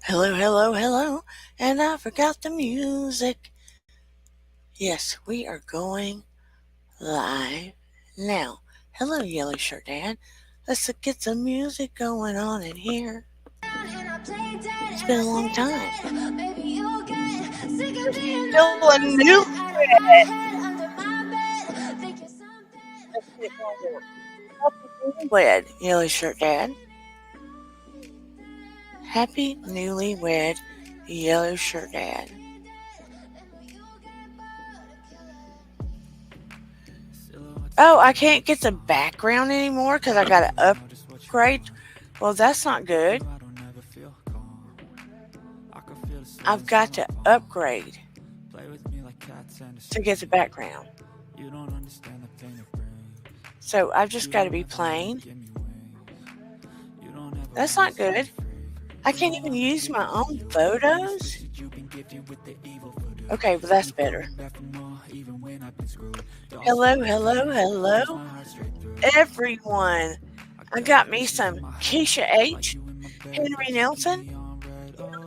Hello, hello, hello. And I forgot the music. Yes, we are going live now. Hello, Yellow Shirt Dad. Let's get some music going on in here. It's been a long time. Still a new newlywed, Yellow Shirt Dad. Happy newlywed, Yellow Shirt Dad. Oh, I can't get the background anymore because I got to upgrade. Well, that's not good. I've got to upgrade to get the background. So I've just got to be plain. That's not good. I can't even use my own photos. Okay, well that's better. Hello, hello, hello, everyone. I got me some Keisha H, Henry Nelson,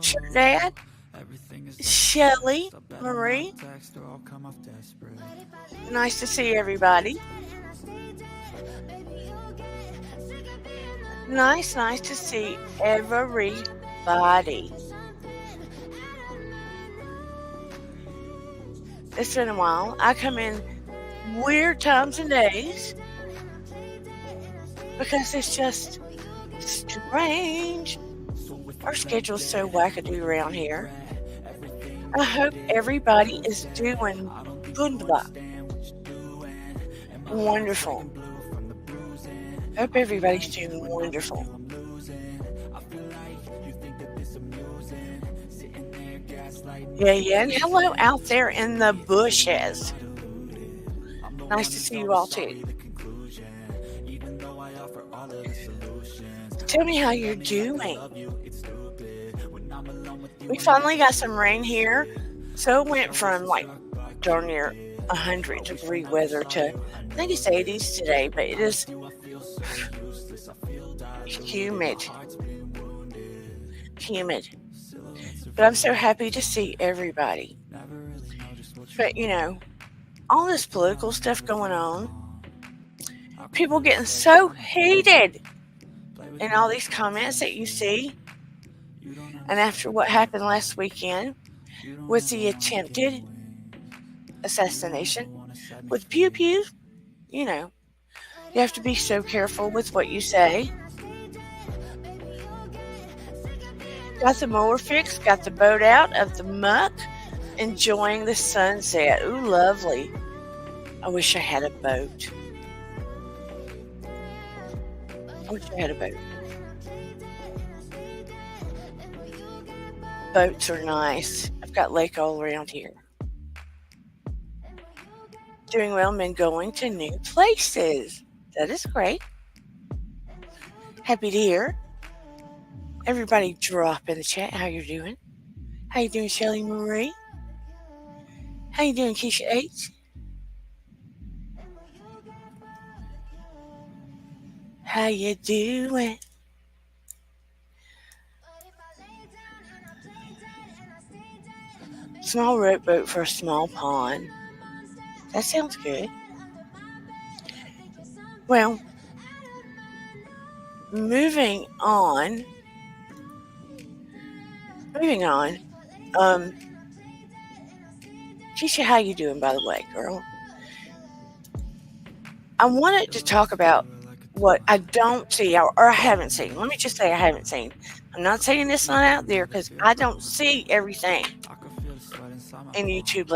Shirt Dad, Shelly, Marie. Nice to see everybody. Nice to see everybody. It's been a while. I come in weird times and days because it's just strange. Our schedule's so wackadoo around here. I hope everybody is doing good. Wonderful. Hope everybody's doing wonderful. Yeah, and hello out there in the bushes. Nice to see you all too. Tell me how you're doing. We finally got some rain here, so it went from like darn near 100-degree weather to I think it's 80s today, but it is humid. But I'm so happy to see everybody. But all this political stuff going on, people getting so heated in all these comments that you see. And after what happened last weekend with the attempted assassination with pew pew, you have to be so careful with what you say. Got the mower fixed, got the boat out of the muck, enjoying the sunset. Ooh, lovely. I wish I had a boat. Boats are nice. I've got lake all around here. Doing well, been going to new places. That is great. Happy to hear. Everybody drop in the chat how you're doing. How you doing, Shelly Marie? How you doing, Keisha H? How you doing? Small rowboat for a small pond. That sounds good. Well, moving on. Keisha, how you doing, by the way, girl? I wanted to talk about what I don't see or I haven't seen. Let me just say I haven't seen. I'm not saying it's not out there because I don't see everything in YouTube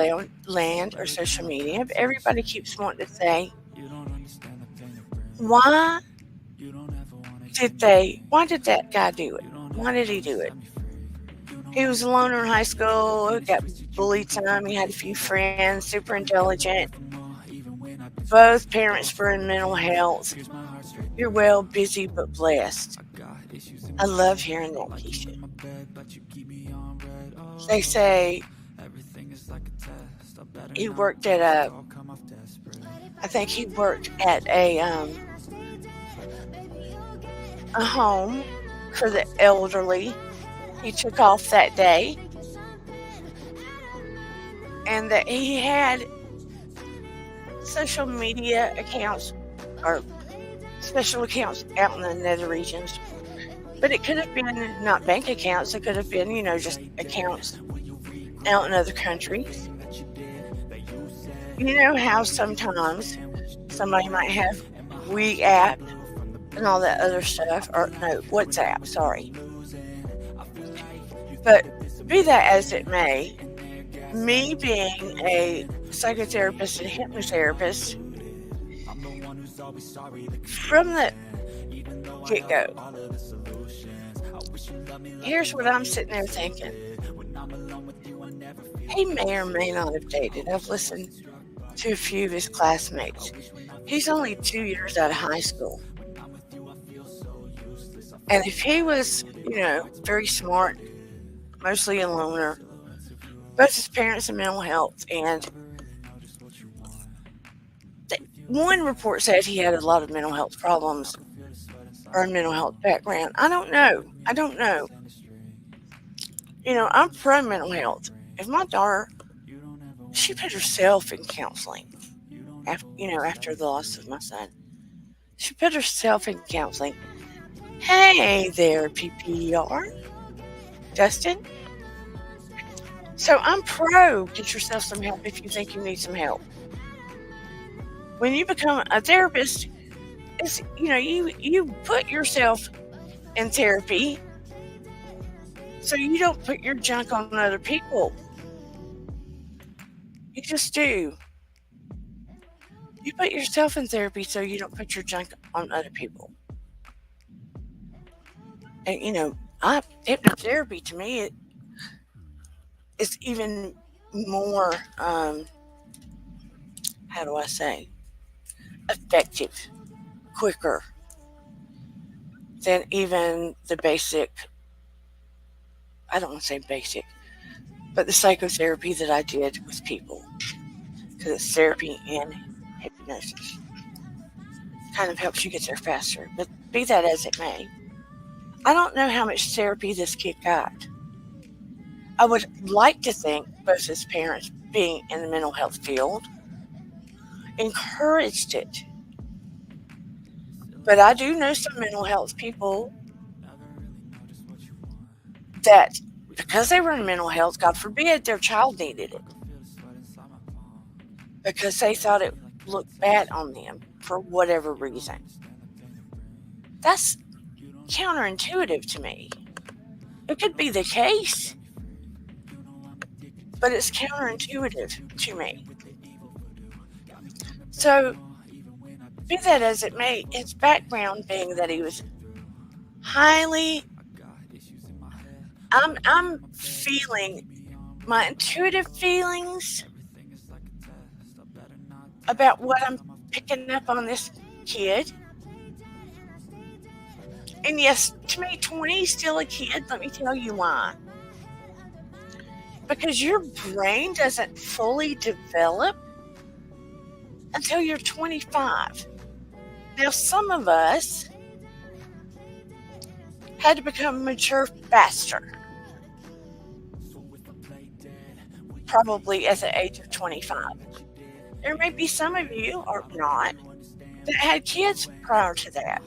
land or social media. But everybody keeps wanting to say, why did that guy do it? Why did he do it? He was a loner in high school, got bullied some, he had a few friends, super intelligent. Both parents were in mental health. You're well, busy, but blessed. I love hearing that, Keisha. They say he worked at a home for the elderly he took off that day and that he had social media accounts or special accounts out in the nether regions. But it could have been not bank accounts, it could have been, just accounts out in other countries. You know how sometimes somebody might have WeApp and all that other stuff, or no, WhatsApp, sorry. But be that as it may, me being a psychotherapist and hypnotherapist, from the get-go, here's what I'm sitting there thinking. He may or may not have dated. I've listened to a few of his classmates. He's only 2 years out of high school. And if he was, very smart, mostly a loner, both his parents in mental health, and one report said he had a lot of mental health problems or a mental health background. I don't know. I'm pro mental health. If my daughter, she put herself in counseling after the loss of my son. She put herself in counseling. Hey there, PPR. Dustin. So I'm pro get yourself some help if you think you need some help. When you become a therapist, it's, you put yourself in therapy so you don't put your junk on other people. You just do. You put yourself in therapy so you don't put your junk on other people. And, hypnotherapy to me is even more, how do I say, effective, quicker than even the basic, I don't want to say basic, but the psychotherapy that I did with people. Because it's therapy and hypnosis. Kind of helps you get there faster. But be that as it may, I don't know how much therapy this kid got. I would like to think both his parents, being in the mental health field, encouraged it. But I do know some mental health people that, because they were in mental health, God forbid their child needed it, because they thought it looked bad on them for whatever reason. That's counterintuitive to me. It could be the case, but it's counterintuitive to me. So, be that as it may, his background being that he was highly, I'm feeling my intuitive feelings about what I'm picking up on this kid. And yes, to me, 20 is still a kid. Let me tell you why. Because your brain doesn't fully develop until you're 25. Now, some of us had to become mature faster. Probably at the age of 25. There may be some of you, or not, that had kids prior to that.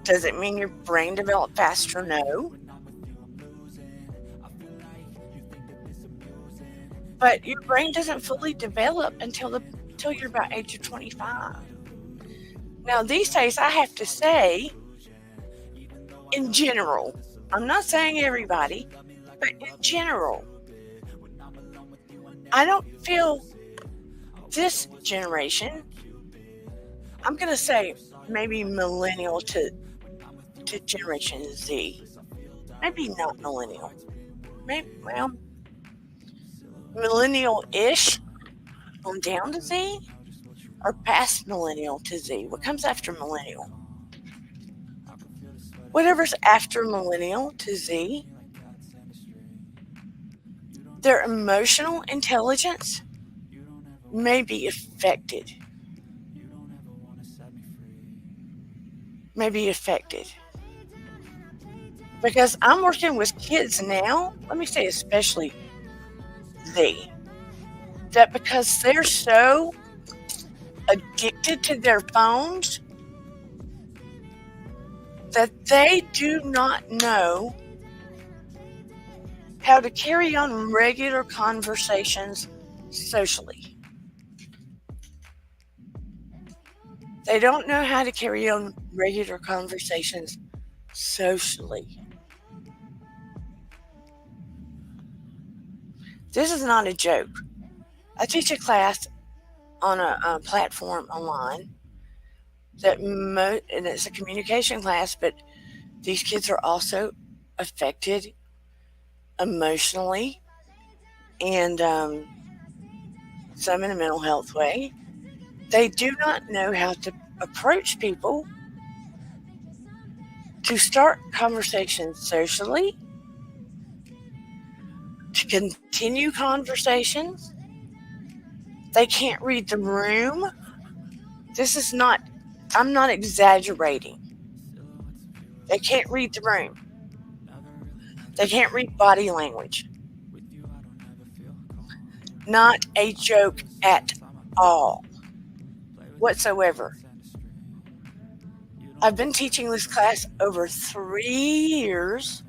Does it mean your brain developed faster? No. But your brain doesn't fully develop until you're about age of 25. Now, these days, I have to say, in general, I'm not saying everybody, but in general, I don't feel this generation, I'm going to say maybe millennial to Generation Z. Maybe not millennial. Millennial-ish on down to Z, or past millennial to Z. What comes after millennial? Whatever's after millennial to Z, their emotional intelligence may be affected. Because I'm working with kids now, let me say especially that because they're so addicted to their phones that they do not know how to carry on regular conversations socially. They don't know how to carry on regular conversations socially. This is not a joke. I teach a class on a platform online and it's a communication class, but these kids are also affected emotionally and some in a mental health way. They do not know how to approach people, to start conversations socially, to continue conversations. They can't read the room. I'm not exaggerating. They can't read the room. They can't read body language. Not a joke at all, whatsoever. I've been teaching this class over 3 years,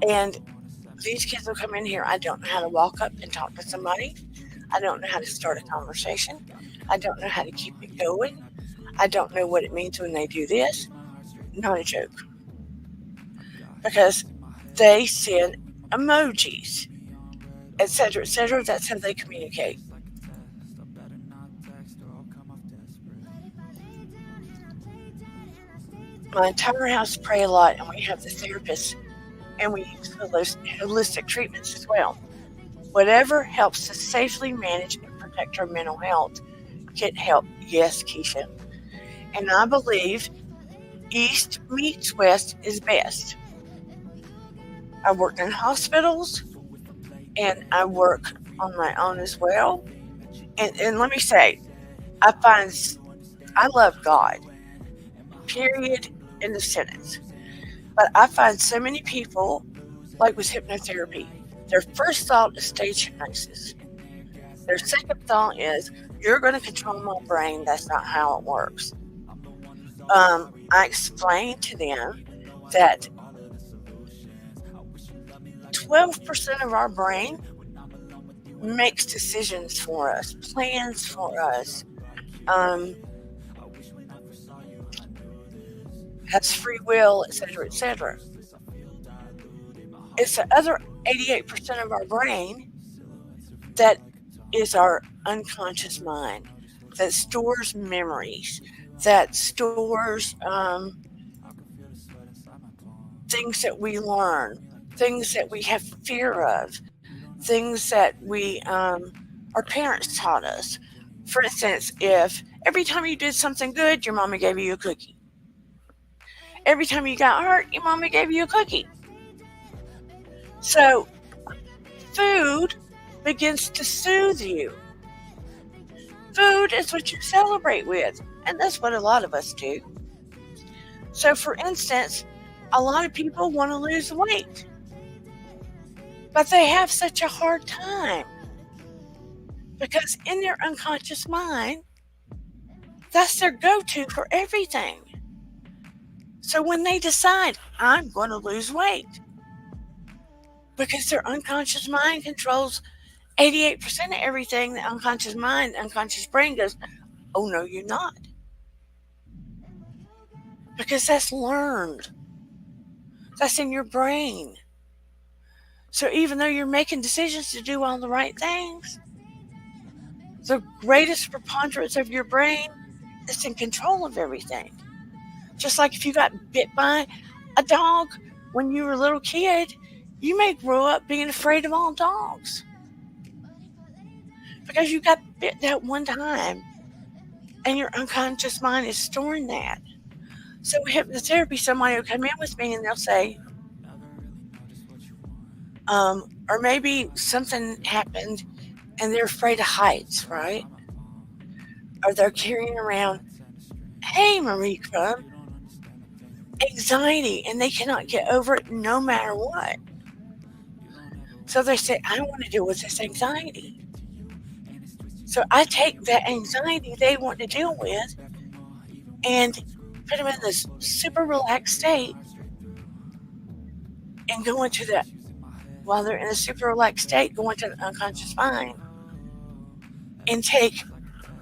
and these kids will come in here. I don't know how to walk up and talk to somebody. I don't know how to start a conversation. I don't know how to keep it going. I don't know what it means when they do this. Not a joke. Because they send emojis, etc., etc. That's how they communicate. My entire house pray a lot, and we have the therapist, and we use holistic treatments as well. Whatever helps to safely manage and protect our mental health can help. Yes, Keisha. And I believe East meets West is best. I work in hospitals, and I work on my own as well. And let me say, I love God, period, in the sentence. But I find so many people, like with hypnotherapy, their first thought is stage hypnosis. Their second thought is, you're going to control my brain. That's not how it works. I explain to them that 12% of our brain makes decisions for us, plans for us, has free will, etc., etc. It's the other 88% of our brain that is our unconscious mind, that stores memories, that stores things that we learn, things that we have fear of, things that our parents taught us. For instance, if every time you did something good, your mama gave you a cookie. Every time you got hurt, your mama gave you a cookie. So food begins to soothe you. Food is what you celebrate with, and that's what a lot of us do. So, for instance, a lot of people want to lose weight, but they have such a hard time because in their unconscious mind, that's their go-to for everything. So when they decide, I'm going to lose weight, because their unconscious mind controls 88% of everything, the unconscious brain goes, oh, no, you're not. Because that's learned. That's in your brain. So even though you're making decisions to do all the right things, the greatest preponderance of your brain is in control of everything. Just like if you got bit by a dog when you were a little kid, you may grow up being afraid of all dogs. Because you got bit that one time, and your unconscious mind is storing that. So hypnotherapy, somebody will come in with me and they'll say, or maybe something happened and they're afraid of heights, right? Or they're carrying around, hey, Marie Crumb, anxiety, and they cannot get over it no matter what. So they say, I don't want to deal with this anxiety. So I take that anxiety they want to deal with and put them in this super relaxed state and go into that, while they're in a super relaxed state, go into the unconscious mind and take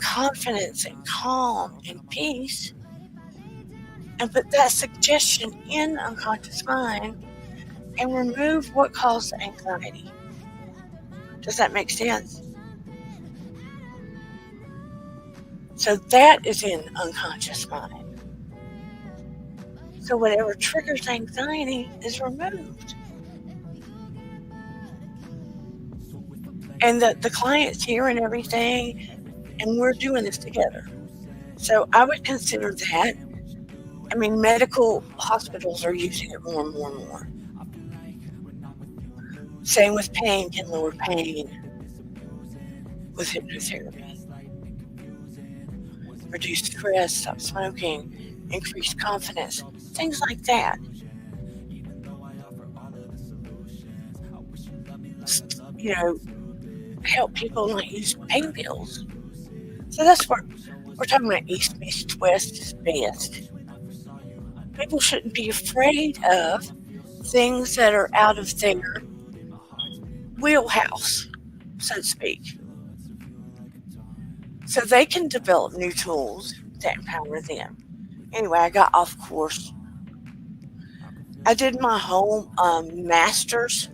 confidence and calm and peace and put that suggestion in the unconscious mind and remove what caused the anxiety. Does that make sense? So that is in unconscious mind. So whatever triggers anxiety is removed. And the client's here and everything, and we're doing this together. So I would consider that. I mean, medical hospitals are using it more and more and more. Same with pain, can lower pain with hypnotherapy. Reduce stress, stop smoking, increase confidence, things like that. You know, help people not use pain pills. So that's what we're talking about. East meets West is best. People shouldn't be afraid of things that are out of their wheelhouse, so to speak. So they can develop new tools that empower them. Anyway, I got off course. I did my whole master's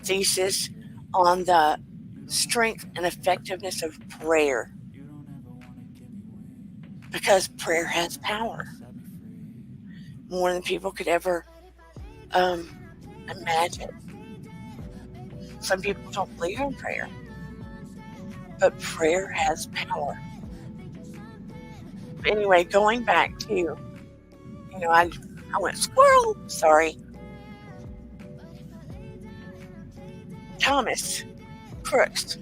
thesis on the strength and effectiveness of prayer, because prayer has power more than people could ever imagine. Some people don't believe in prayer, but prayer has power. But anyway, going back to, I went squirrel, sorry. Thomas Crooks.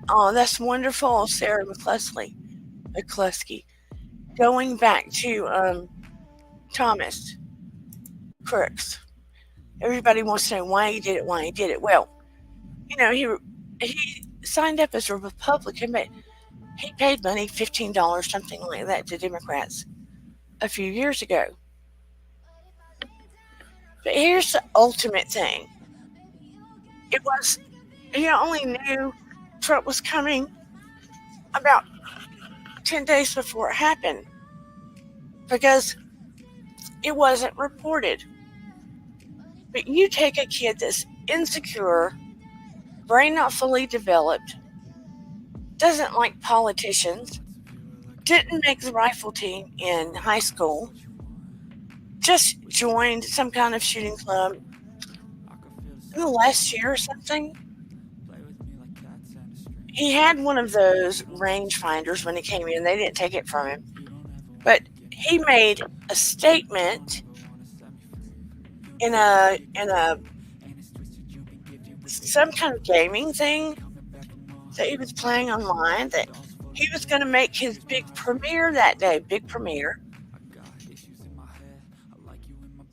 Oh, that's wonderful, Sarah McCluskey. Going back to Thomas Crooks. Everybody wants to know why he did it. Well, he signed up as a Republican, but he paid money, $15, something like that, to Democrats a few years ago. But here's the ultimate thing. It was, he only knew Trump was coming about 10 days before it happened, because it wasn't reported. But you take a kid that's insecure, brain not fully developed, doesn't like politicians, didn't make the rifle team in high school, just joined some kind of shooting club in the last year or something. He had one of those rangefinders when he came in. They didn't take it from him. But he made a statement in some kind of gaming thing that he was playing online, that he was going to make his big premiere that day. Big premiere.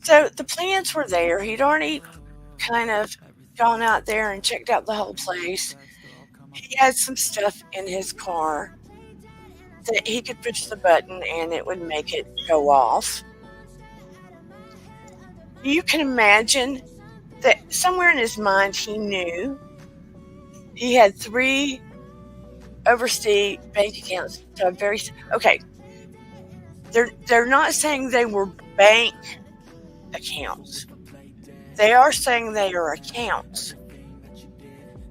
So the plans were there. He'd already kind of gone out there and checked out the whole place. He had some stuff in his car that he could push the button and it would make it go off. You can imagine that somewhere in his mind he knew he had 3 overseas bank accounts. So they're not saying they were bank accounts. They are saying they are accounts.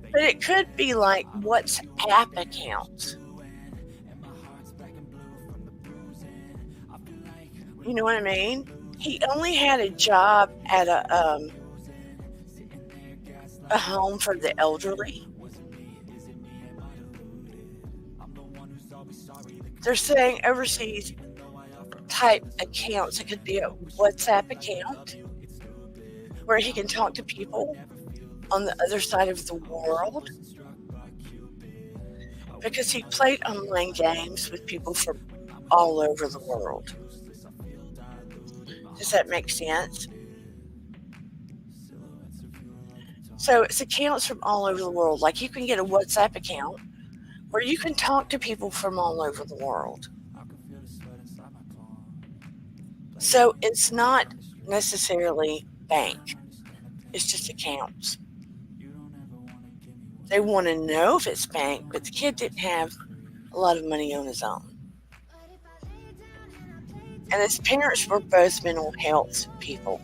But it could be like WhatsApp accounts. You know what I mean? He only had a job at a home for the elderly. They're saying overseas type accounts. It could be a WhatsApp account where he can talk to people on the other side of the world. because he played online games with people from all over the world. Does that make sense? So it's accounts from all over the world. Like you can get a WhatsApp account where you can talk to people from all over the world. So it's not necessarily bank. It's just accounts. They want to know if it's bank, but the kid didn't have a lot of money on his own. And his parents were both mental health people.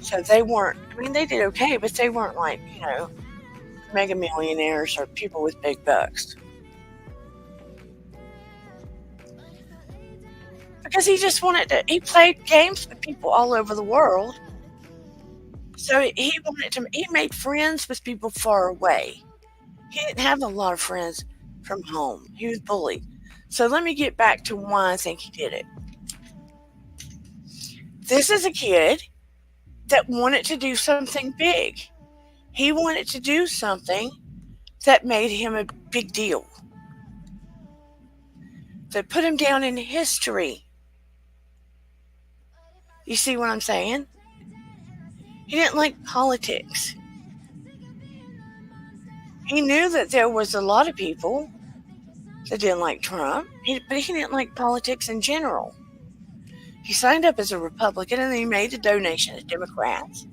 So they weren't, I mean, they did okay, but they weren't like, mega millionaires or people with big bucks. Because he just he played games with people all over the world. So he made friends with people far away. He didn't have a lot of friends from home. He was bullied. So let me get back to why I think he did it. This is a kid that wanted to do something big. He wanted to do something that made him a big deal, that put him down in history. You see what I'm saying? He didn't like politics. He knew that there was a lot of people that didn't like Trump, but he didn't like politics in general. He signed up as a Republican and he made a donation to Democrats.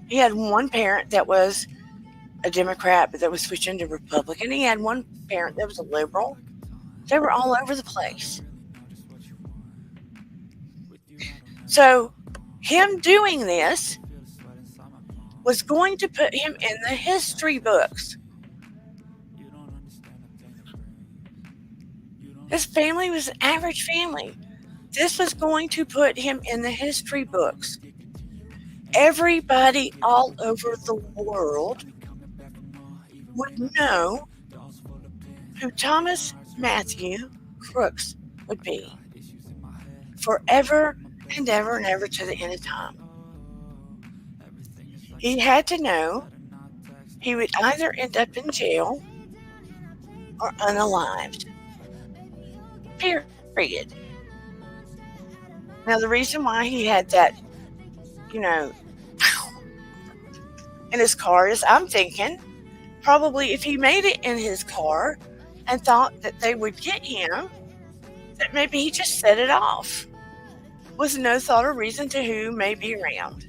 He had one parent that was a Democrat, but that was switching to Republican. He had one parent that was a liberal. They were all over the place. So him doing this was going to put him in the history books. His family was an average family. This was going to put him in the history books. Everybody all over the world would know who Thomas Matthew Crooks would be forever and ever and ever to the end of time. He had to know he would either end up in jail or unalived. Period. Now, the reason why he had that, in his car is, I'm thinking, probably if he made it in his car and thought that they would get him, that maybe he just set it off with no thought or reason to who may be around.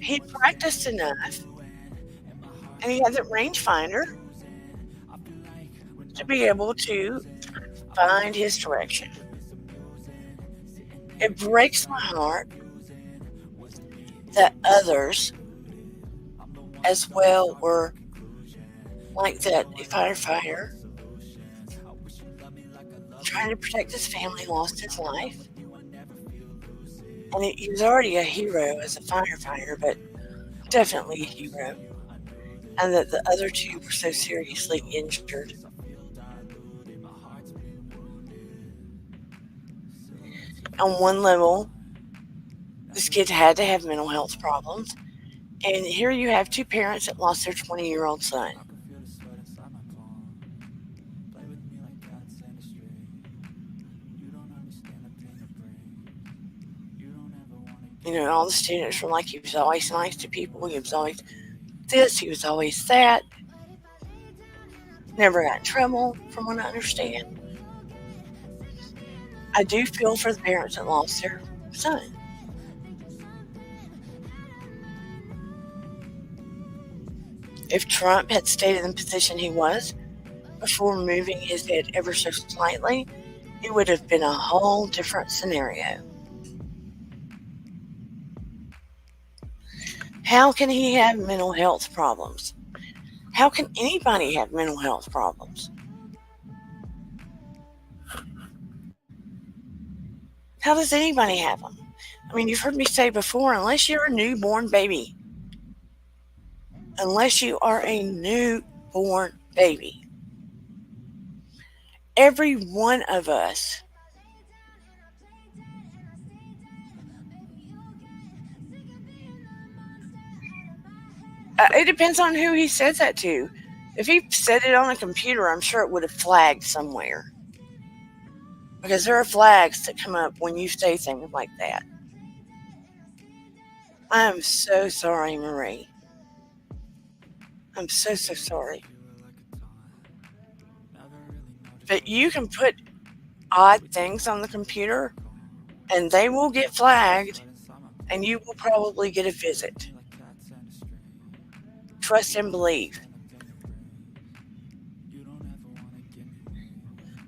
He practiced enough, and he had the rangefinder to be able to find his direction. It breaks my heart that others as well were like that firefighter trying to protect his family, lost his life. And he was already a hero as a firefighter, but definitely a hero. And that the other two were so seriously injured. On one level, this kid had to have mental health problems. And here you have two parents that lost their 20-year-old son. All the students were like, he was always nice to people. He was always this. He was always that. Never got in trouble, from what I understand. I do feel for the parents that lost their son. If Trump had stayed in the position he was before moving his head ever so slightly, it would have been a whole different scenario. How can he have mental health problems? How can anybody have mental health problems? How does anybody have them? I mean, you've heard me say before, unless you're a newborn baby, every one of us It depends on who he says that to. If he said it on a computer, I'm sure it would have flagged somewhere. Because there are flags that come up when you say things like that. I am so sorry, Marie. I'm so sorry. But you can put odd things on the computer and they will get flagged and you will probably get a visit. Trust and believe.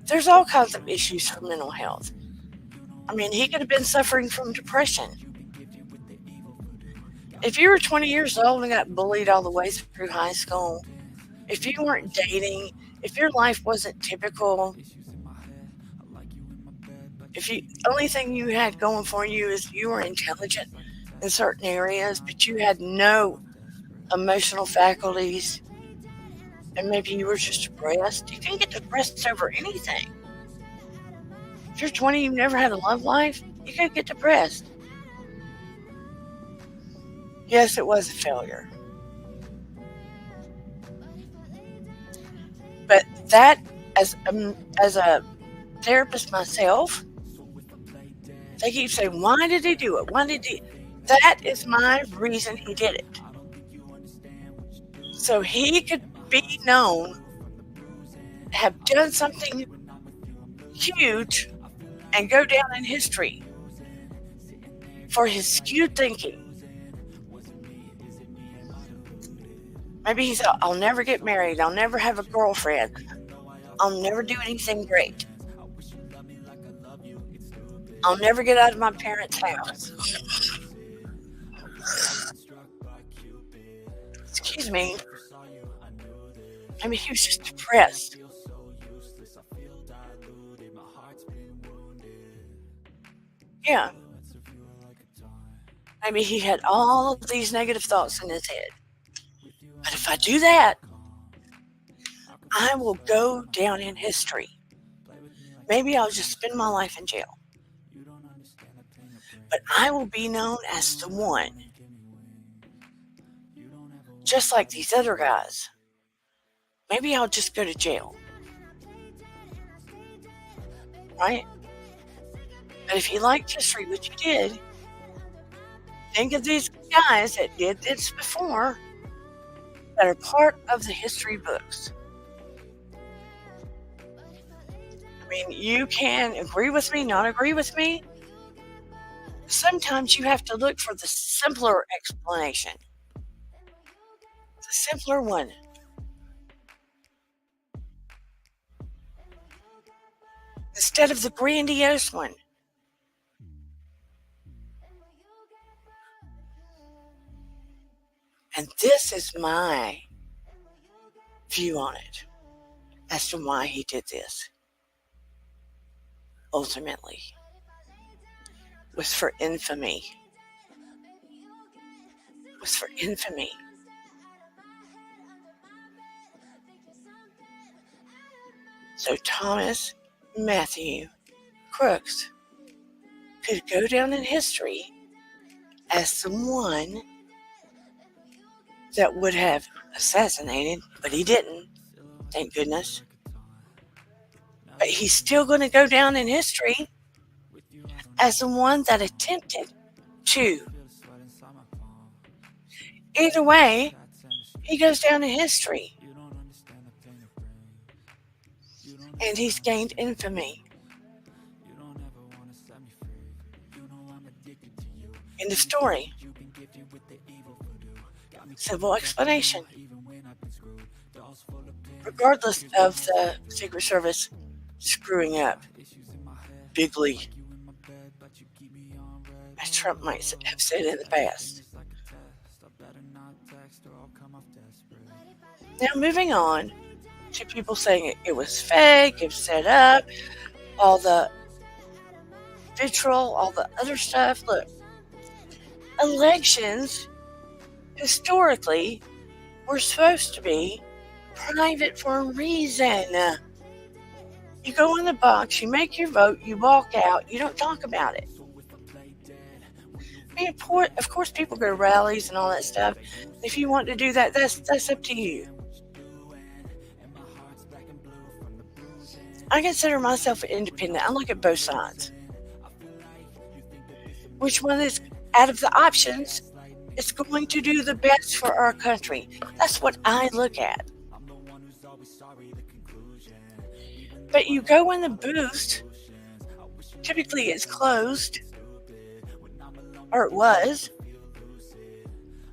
There's all kinds of issues for mental health. I mean, he could have been suffering from depression. If you were 20 years old and got bullied all the way through high school, if you weren't dating, if your life wasn't typical, if the only thing you had going for you is you were intelligent in certain areas, but you had no emotional faculties, and maybe you were just depressed, you can get depressed over anything. If you're 20, you've never had a love life, you can get depressed. Yes, it was a failure. But that, as a therapist myself, they keep saying, why did he do it? Why did he? That is my reason he did it. So he could be known, have done something huge, and go down in history for his skewed thinking. Maybe he thought, I'll never get married. I'll never have a girlfriend. I'll never do anything great. I'll never get out of my parents' house. Excuse me. I mean, he was just depressed. Yeah. Maybe he had all of these negative thoughts in his head. But if I do that, I will go down in history. Maybe I'll just spend my life in jail. But I will be known as the one. Just like these other guys. Maybe I'll just go to jail. Right? But if you liked history, which you did, think of these guys that did this before that are part of the history books. I mean, you can agree with me, not agree with me. Sometimes you have to look for the simpler explanation. The simpler one. Instead of the grandiose one. And this is my view on it as to why he did this. Ultimately, was for infamy. Was for infamy. So Thomas Matthew Crooks could go down in history as someone that would have assassinated, but he didn't, thank goodness. But he's still going to go down in history as the one that attempted to. Either way, he goes down in history. And he's gained infamy. End of story. Simple explanation. Regardless of the Secret Service screwing up bigly, as Trump might have said in the past. Now, moving on to people saying it was fake, it was set up, all the vitriol, all the other stuff. Look, elections historically were supposed to be private for a reason. You go in the box, you make your vote, you walk out, you don't talk about it. mean, of course, people go to rallies and all that stuff. If you want to do that, that's up to you. I consider myself independent. I look at both sides. Which one is out of the options is going to do the best for our country? That's what I look at. But you go in the booth, typically it's closed, or it was,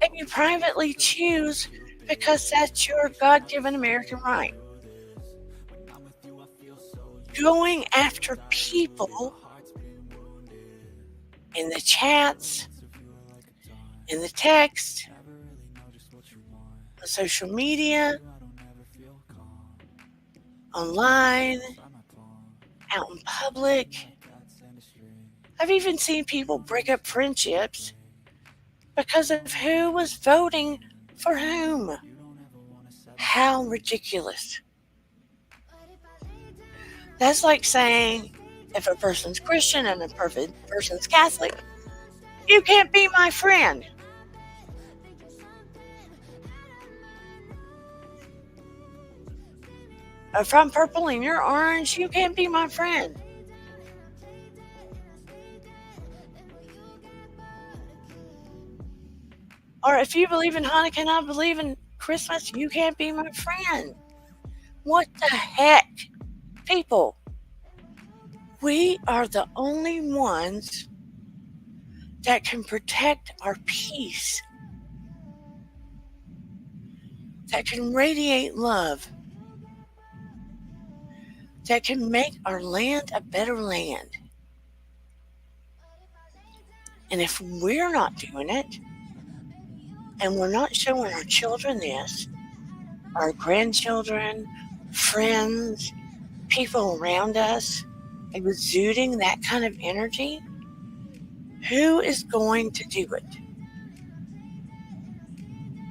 and you privately choose because that's your God-given American right. Going after people in the chats, in the text, on social media, online, out in public. I've even seen people break up friendships because of who was voting for whom. How ridiculous. That's like saying if a person's Christian and a person's Catholic, you can't be my friend. If I'm purple and you're orange, you can't be my friend. Or if you believe in Hanukkah and I believe in Christmas, you can't be my friend. What the heck? People, we are the only ones that can protect our peace, that can radiate love, that can make our land a better land. And if we're not doing it, and we're not showing our children this, our grandchildren, friends, people around us, exuding that kind of energy, who is going to do it?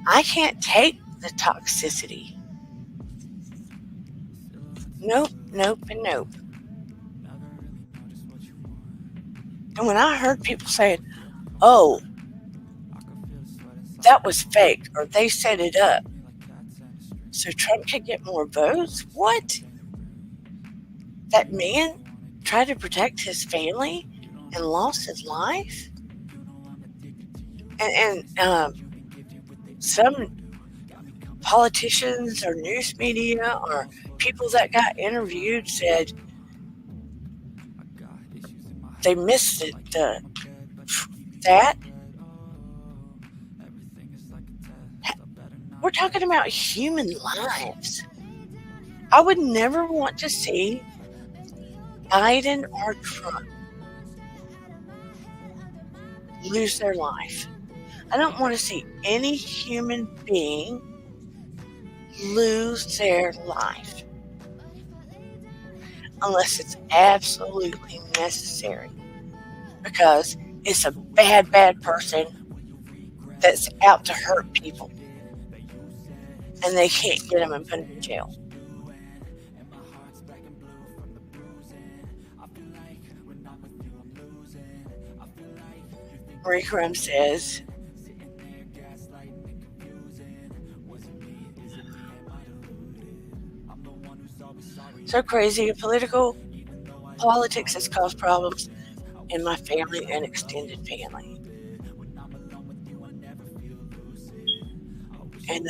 I can't take the toxicity. Nope, nope, and nope. And when I heard people saying, oh, that was fake, or they set it up so Trump could get more votes, what? That man tried to protect his family and lost his life? And some politicians or news media or people that got interviewed said they missed it. That we're talking about human lives. I would never want to see Biden or Trump lose their life. I don't want to see any human being lose their life unless it's absolutely necessary, because it's a bad person that's out to hurt people and they can't get them and put them in jail. Marie Crooks says, so crazy, politics has caused problems in my family and extended family. And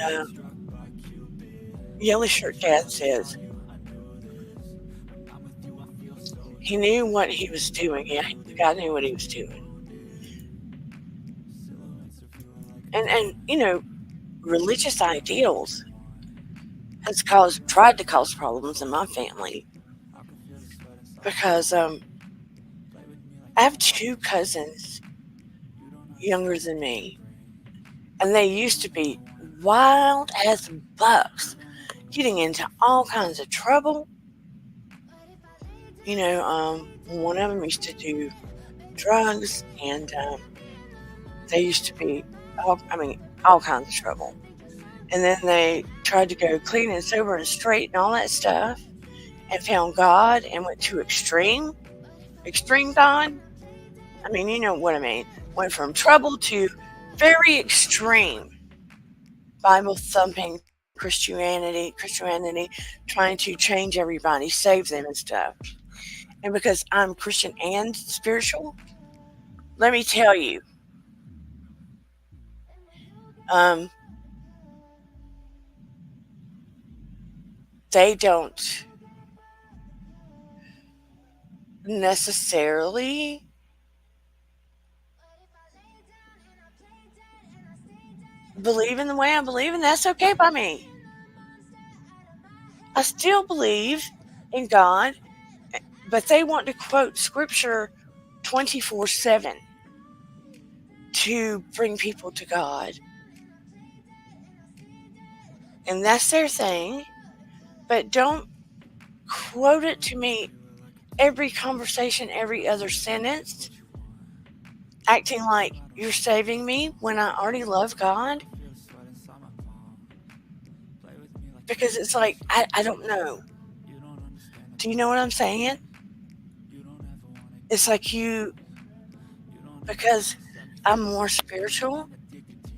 Yellow Shirt Dad says he knew what he was doing. Yeah, the guy knew what he was doing. And you know, religious ideals has tried to cause problems in my family, because I have two cousins younger than me, and they used to be wild as bucks, getting into all kinds of trouble. You know, one of them used to do drugs, and they used to be all kinds of trouble. And then they tried to go clean and sober and straight and all that stuff, and found God and went to extreme God. I mean, you know what I mean. went from trouble to very extreme Bible thumping Christianity, trying to change everybody, save them and stuff. And because I'm Christian and spiritual, let me tell you, um, they don't necessarily believe in the way I believe, and that's okay by me. I still believe in God, but they want to quote scripture 24/7 to bring people to God. And that's their thing, but don't quote it to me every conversation, every other sentence, acting like you're saving me when I already love God. Because it's like, I don't know. Do you know what I'm saying? It's like because I'm more spiritual,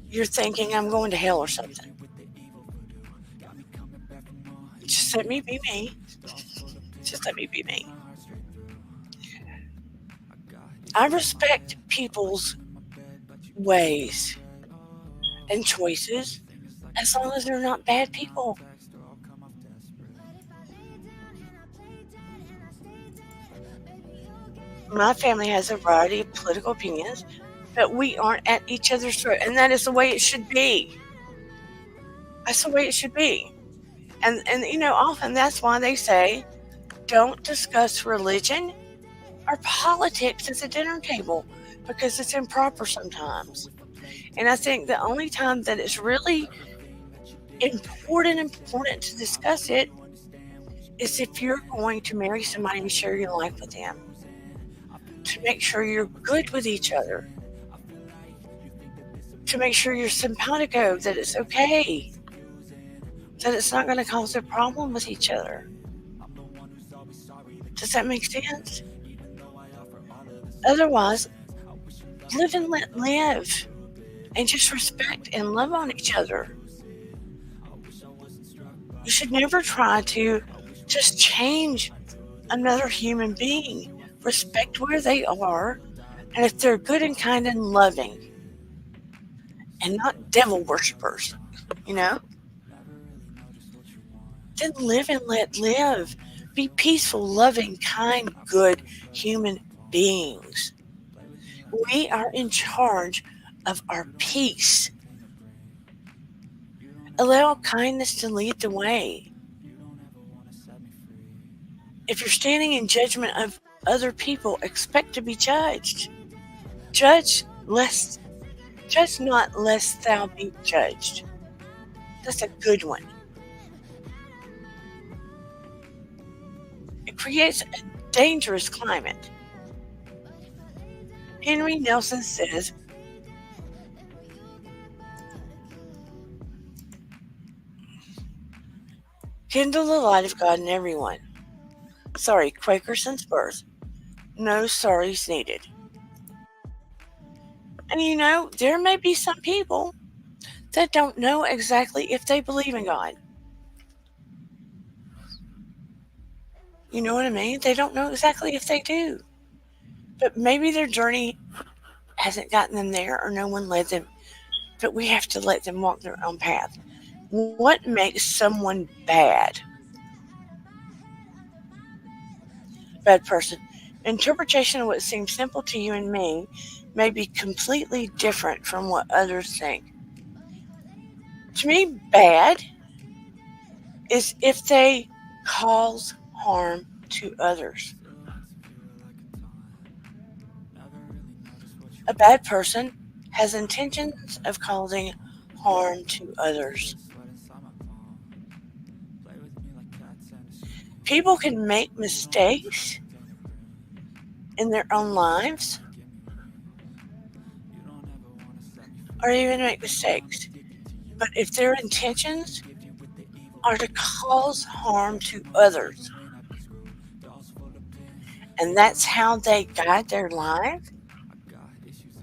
you're thinking I'm going to hell or something. Just let me be me. Just let me be me. I respect people's ways and choices as long as they're not bad people. My family has a variety of political opinions, but we aren't at each other's throat, and that is the way it should be. That's the way it should be. And often that's why they say, don't discuss religion or politics at the dinner table, because it's improper sometimes. And I think the only time that it's really important to discuss it is if you're going to marry somebody and share your life with them, to make sure you're good with each other, to make sure you're simpatico, that it's okay, that it's not going to cause a problem with each other. Does that make sense? Otherwise, live and let live, and just respect and love on each other. You should never try to just change another human being. Respect where they are, and if they're good and kind and loving, and not devil worshippers, then live and let live. Be peaceful, loving, kind, good human beings. We are in charge of our peace. Allow kindness to lead the way. If you're standing in judgment of other people, expect to be judged. Judge not, lest thou be judged. That's a good one. It creates a dangerous climate. Henry Nelson says, kindle the light of God in everyone. Sorry, Quaker since birth. No sorries needed. And there may be some people that don't know exactly if they believe in God. You know what I mean? They don't know exactly if they do. But maybe their journey hasn't gotten them there, or no one led them. But we have to let them walk their own path. What makes someone bad? Bad person. Interpretation of what seems simple to you and me may be completely different from what others think. To me, bad is if they cause harm to others. A bad person has intentions of causing harm to others. People can make mistakes in their own lives, or even make mistakes. But if their intentions are to cause harm to others, and that's how they guide their life,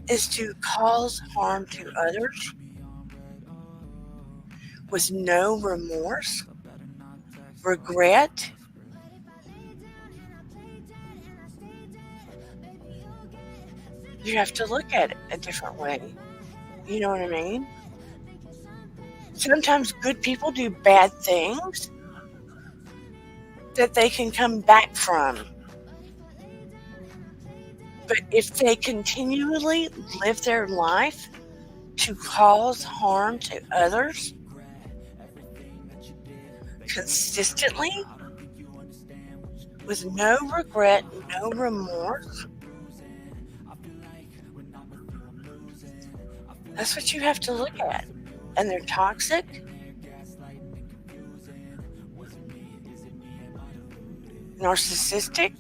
is to cause harm to others with no remorse, regret. You have to look at it a different way. You know what I mean? Sometimes good people do bad things that they can come back from. But if they continually live their life to cause harm to others consistently with no regret, no remorse, that's what you have to look at. And they're toxic, narcissistic.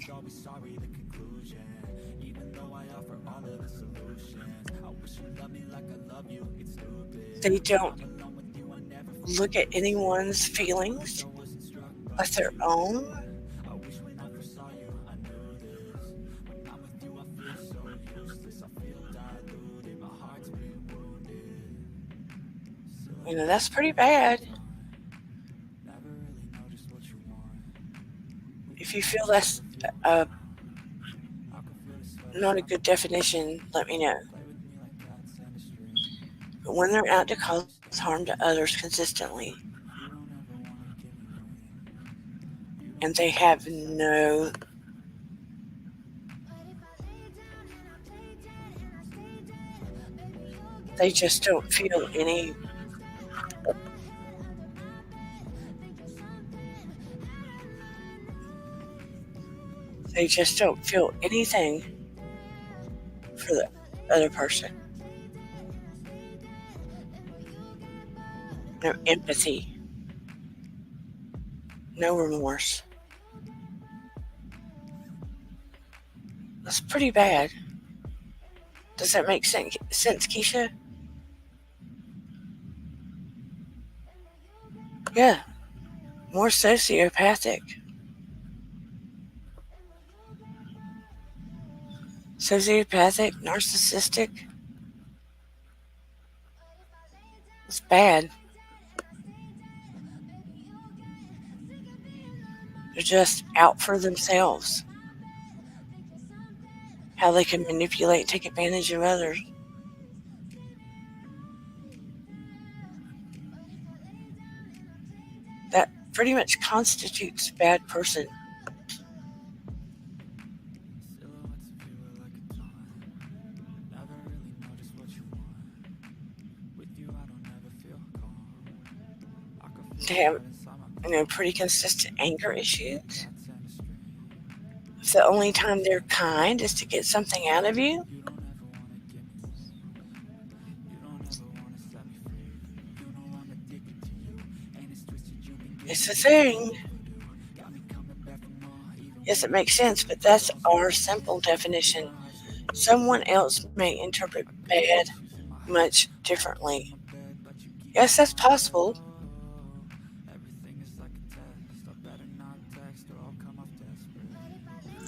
They don't look at anyone's feelings as their own. You know, that's pretty bad. If you feel that's not a good definition, let me know. But when they're out to cause harm to others consistently, and they have no they just don't feel any they just don't feel anything for the other person. No empathy, no remorse. That's pretty bad. Does that make sense, Keisha? Yeah, more sociopathic. Sociopathic, narcissistic. It's bad. They're just out for themselves. How they can manipulate, take advantage of others. That pretty much constitutes a bad person. They have, pretty consistent anger issues. If the only time they're kind is to get something out of you, it's a thing. Yes, it makes sense, but that's our simple definition. Someone else may interpret bad much differently. Yes, that's possible.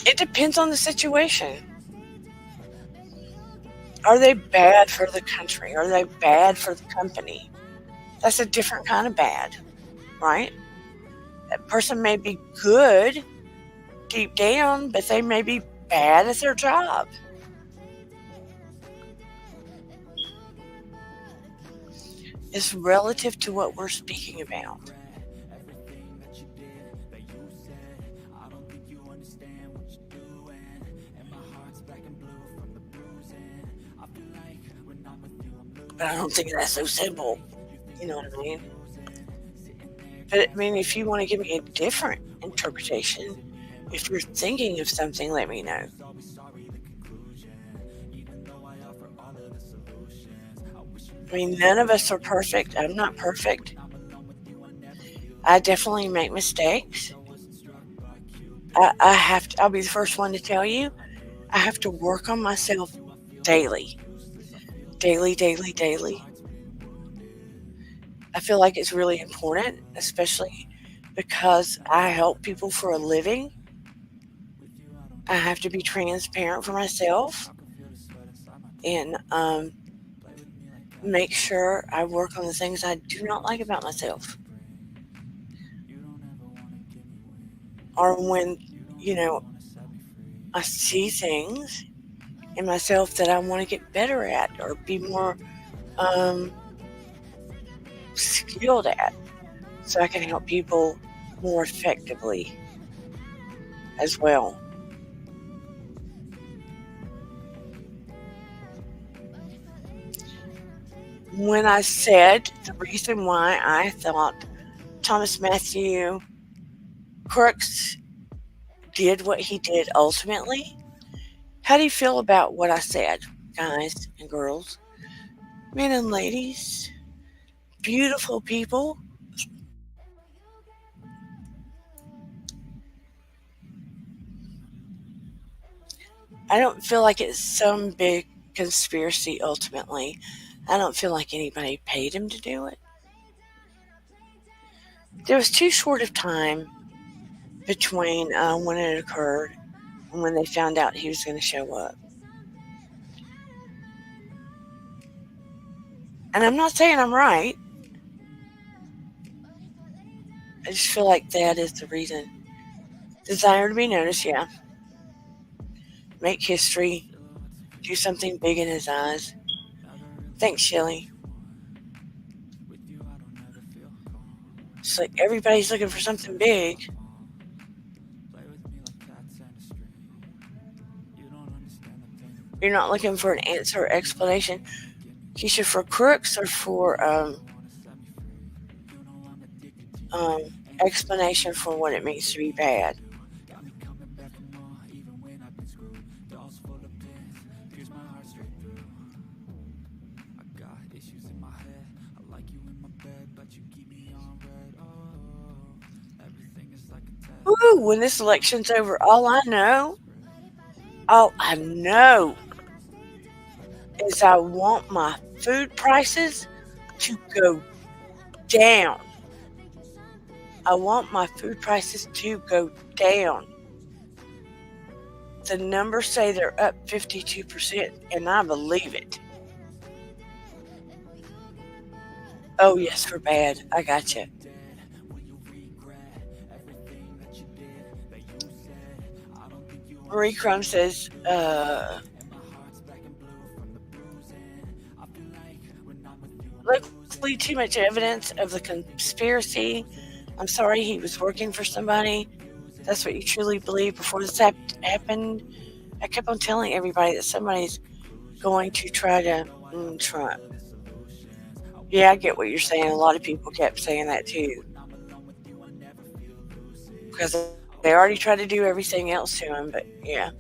It depends on the situation. Are they bad for the country? Are they bad for the company? That's a different kind of bad, right? That person may be good deep down, but they may be bad at their job. It's relative to what we're speaking about. But I don't think that's so simple. You know what I mean? But if you want to give me a different interpretation, if you're thinking of something, let me know. None of us are perfect. I'm not perfect. I definitely make mistakes. I'll be the first one to tell you, I have to work on myself daily. Daily. I feel like it's really important, especially because I help people for a living. I have to be transparent for myself. and make sure I work on the things I do not like about myself. Or when, you know, I see things in myself that I want to get better at or be more um, skilled at so I can help people more effectively as well. When I said the reason why I thought Thomas Matthew Crooks did what he did ultimately, how do you feel about what I said, guys and girls, men and ladies, beautiful people? I don't feel like it's some big conspiracy ultimately. I don't feel like anybody paid him to do it. There was too short of time between when it occurred and when they found out he was going to show up. And I'm not saying I'm right. I just feel like that is the reason. Desire to be noticed, yeah. Make history. Do something big in his eyes. Thanks, Shelly. It's like everybody's looking for something big. You're not looking for an answer or explanation. Keisha, for Crooks or for explanation for what it means to be bad? Ooh, when this election's over, all I know is I want my food prices to go down. I want my food prices to go down. The numbers say they're up 52%, and I believe it. Oh, yes, for bad. I gotcha. Marie Crum says, luckily too much evidence of the conspiracy. I'm sorry he was working for somebody. That's what you truly believe before this happened. I kept on telling everybody that somebody's going to try to Trump. Yeah, I get what you're saying. A lot of people kept saying that too. Because they already tried to do everything else to him, but yeah.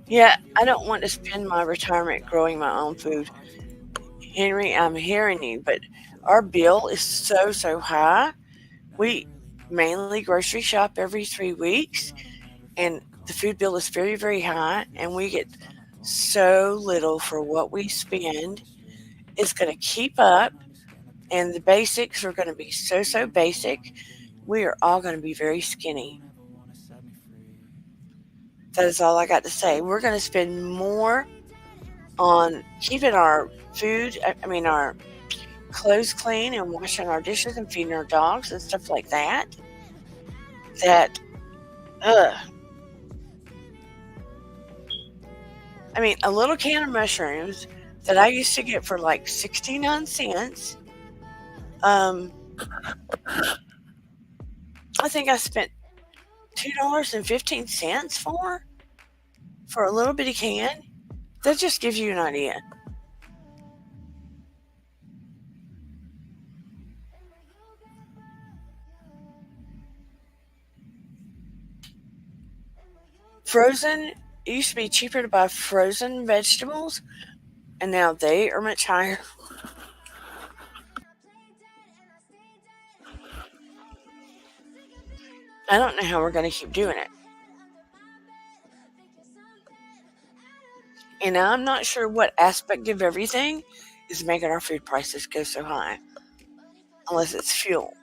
Yeah, I don't want to spend my retirement growing my own food. Henry, I'm hearing you, but our bill is so high. We mainly grocery shop every 3 weeks, and the food bill is very high, and we get so little for what we spend. It's going to keep up, and the basics are going to be so basic. We are all going to be very skinny. That is all I got to say. We're going to spend more on keeping our food, our clothes clean and washing our dishes and feeding our dogs and stuff like that. A little can of mushrooms that I used to get for like 69 cents. I think I spent $2.15 for a little bitty can. That just gives you an idea. Frozen, it used to be cheaper to buy frozen vegetables, and now they are much higher. I don't know how we're going to keep doing it. And I'm not sure what aspect of everything is making our food prices go so high, unless it's fuel.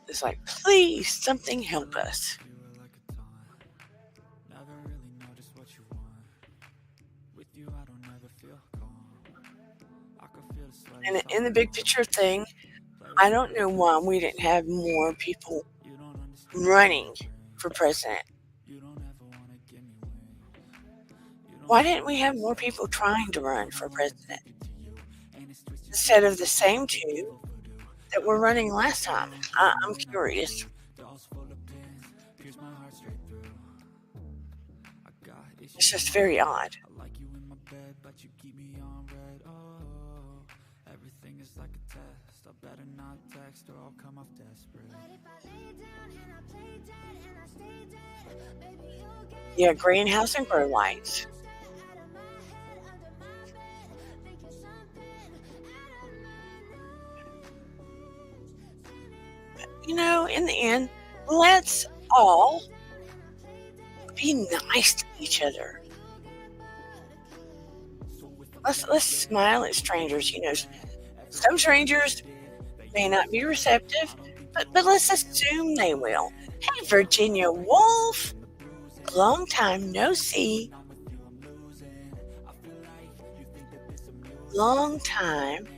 It's like, please, something help us. And in the big picture thing, I don't know why we didn't have more people running for president. Why didn't we have more people trying to run for president instead of the same two that were running last time? I'm curious. It's just very odd. Yeah, greenhouse and grow lights. In the end, let's all be nice to each other. Let's smile at strangers. Some strangers may not be receptive, but let's assume they will. Hey, Virginia Woolf, long time no see. Long time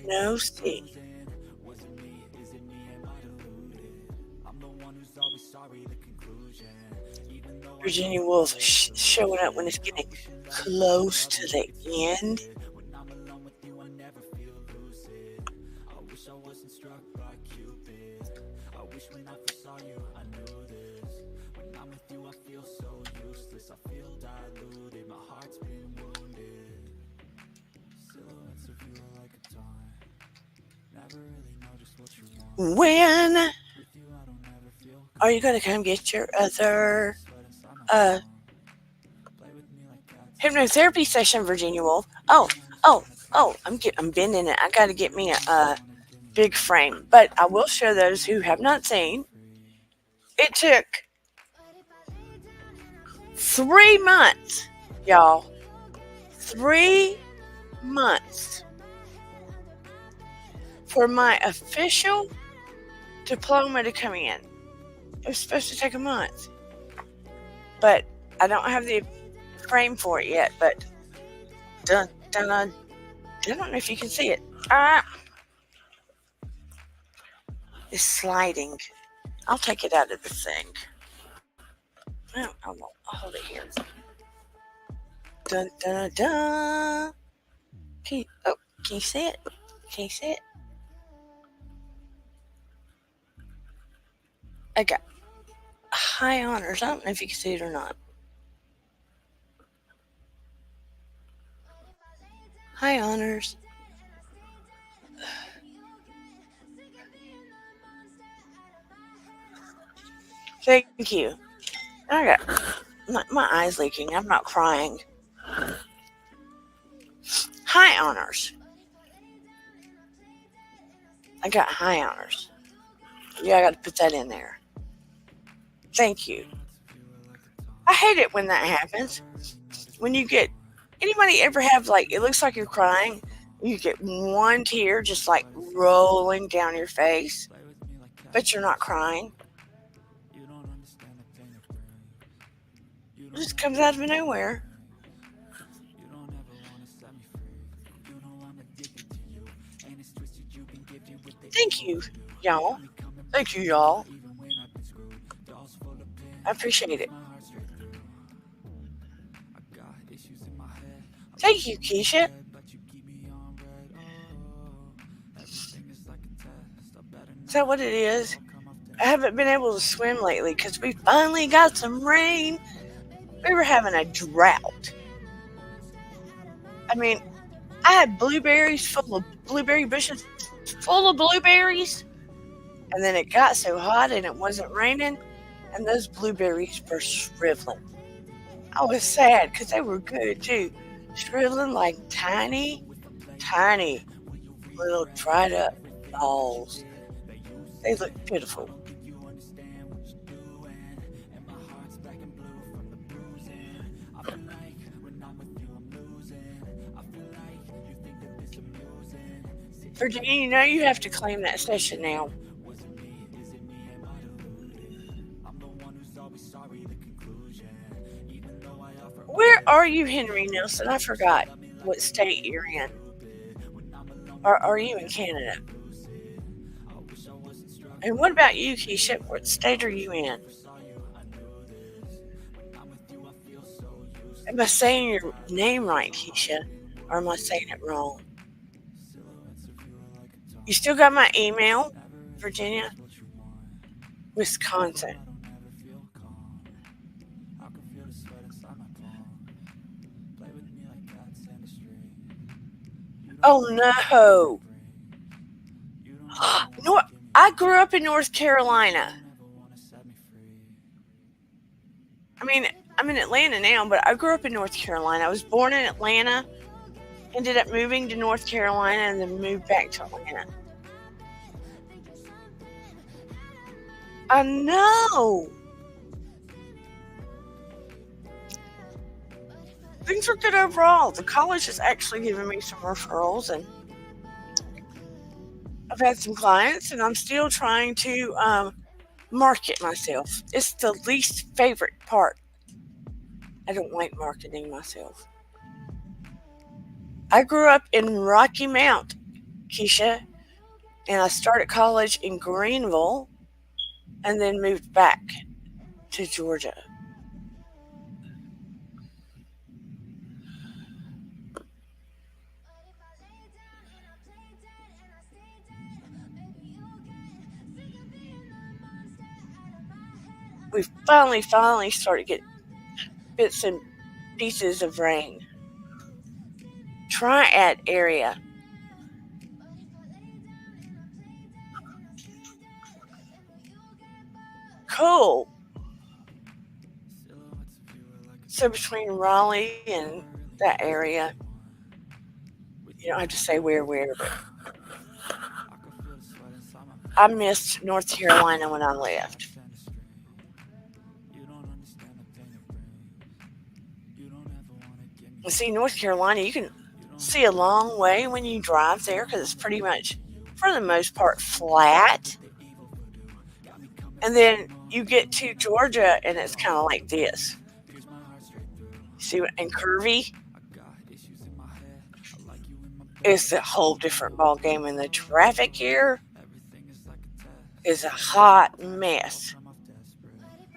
no see. Virginia Woolf showing up when it's getting close to the end. When are you going to come get your other hypnotherapy session, Virginia Woolf? Oh, I'm bending it. I got to get me a big frame. But I will show those who have not seen. It took 3 months, y'all. 3 months for my official diploma to come in. It was supposed to take a month. But I don't have the frame for it yet. But dun, dun, dun. I don't know if you can see it. It's sliding. I'll take it out of the thing. No, I won't. I'll hold it here. Dun, dun, dun. Can you see it? Can you see it? I got high honors. I don't know if you can see it or not. High honors. Thank you. I got my eyes leaking. I'm not crying. High honors. I got high honors. Yeah, I got to put that in there. Thank you. I hate it when that happens. When you get, anybody ever have it looks like you're crying, you get one tear just rolling down your face, but you're not crying. It just comes out of nowhere. Thank you, y'all. Thank you, y'all. I appreciate it. Thank you, Keisha. Is that what it is? I haven't been able to swim lately because we finally got some rain. We were having a drought. I mean, I had blueberry bushes full of blueberries. And then it got so hot and it wasn't raining. And those blueberries were shriveling. I was sad because they were good too. Shriveling like tiny little dried up balls. They look pitiful. Virginia, you have to claim that session now. are you, Henry Nelson? I forgot what state you're in. Or are you in Canada? And what about you, Keisha? What state are you in? Am I saying your name right, Keisha? Or am I saying it wrong? You still got my email, Virginia? Wisconsin. Oh no. I grew up in North Carolina. I mean, I'm in Atlanta now, but I grew up in North Carolina. I was born in Atlanta, ended up moving to North Carolina, and then moved back to Atlanta. I know. Things are good overall. The college has actually given me some referrals, and I've had some clients, and I'm still trying to market myself. It's the least favorite part. I don't like marketing myself. I grew up in Rocky Mount, Keisha, and I started college in Greenville and then moved back to Georgia. We finally started getting bits and pieces of rain. Triad area. Cool. So between Raleigh and that area, you don't have to say where, but I missed North Carolina when I left. See, North Carolina, you can see a long way when you drive there because it's pretty much, for the most part, flat. And then you get to Georgia and it's kind of like this. See, and curvy. It's a whole different ball game, and the traffic here is a hot mess.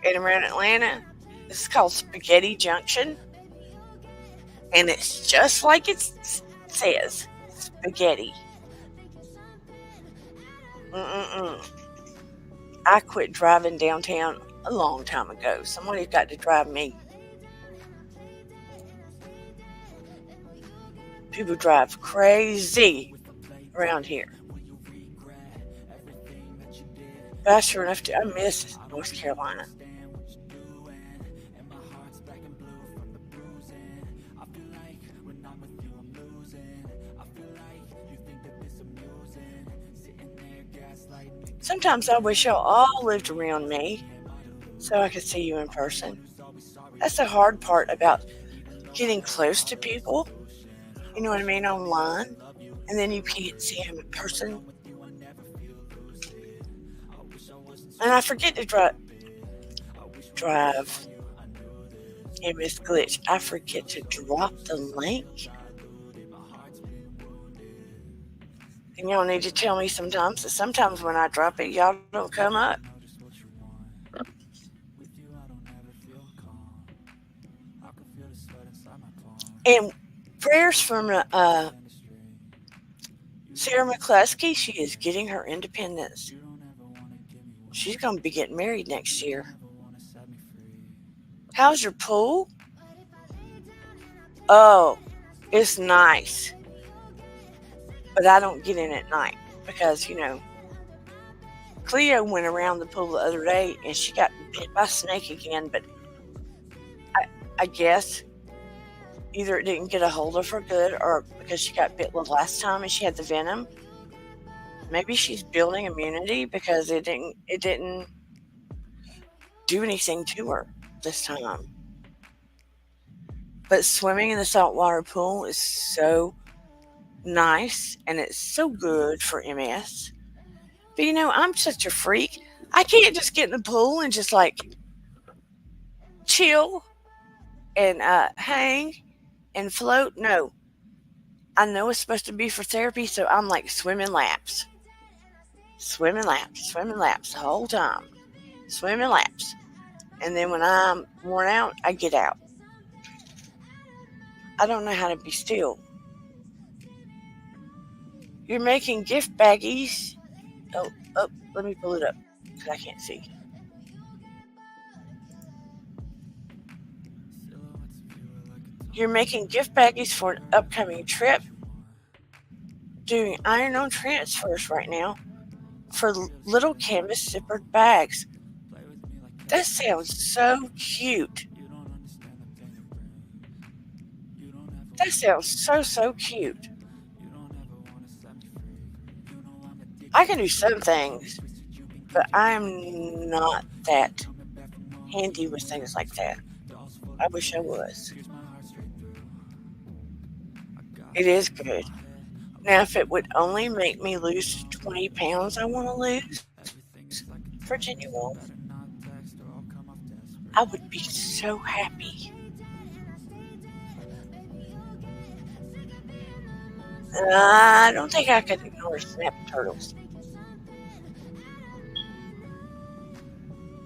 And around Atlanta, this is called Spaghetti Junction, and it's just like it says, spaghetti. I quit driving downtown a long time ago. Somebody's got to drive me. People drive crazy around here. But sure enough, I miss North Carolina. Sometimes I wish y'all all lived around me so I could see you in person. That's the hard part about getting close to people. You know what I mean? Online. And then you can't see them in person. And I forget to drive. Hey, Miss Glitch, I forget to drop the link. And y'all need to tell me sometimes that sometimes when I drop it, y'all don't come up. And prayers from Sarah McCluskey. She is getting her independence. She's going to be getting married next year. How's your pool? Oh, it's nice. But I don't get in at night because, Cleo went around the pool the other day and she got bit by a snake again. But I guess either it didn't get a hold of her good or because she got bit the last time and she had the venom. Maybe she's building immunity because it didn't do anything to her this time. But swimming in the saltwater pool is so nice and it's so good for MS. But I'm such a freak. I can't just get in the pool and just like chill and hang and float. No, I know it's supposed to be for therapy, so I'm like swimming laps the whole time, swimming laps. And then when I'm worn out, I get out. I don't know how to be still. You're making gift baggies. Oh, let me pull it up because I can't see. You're making gift baggies for an upcoming trip. Doing iron on transfers right now for little canvas zippered bags. That sounds so cute. That sounds so cute. I can do some things, but I'm not that handy with things like that. I wish I was. It is good. Now, if it would only make me lose 20 pounds I want to lose, Virginia Woolf, I would be so happy. I don't think I could ignore snapped turtles.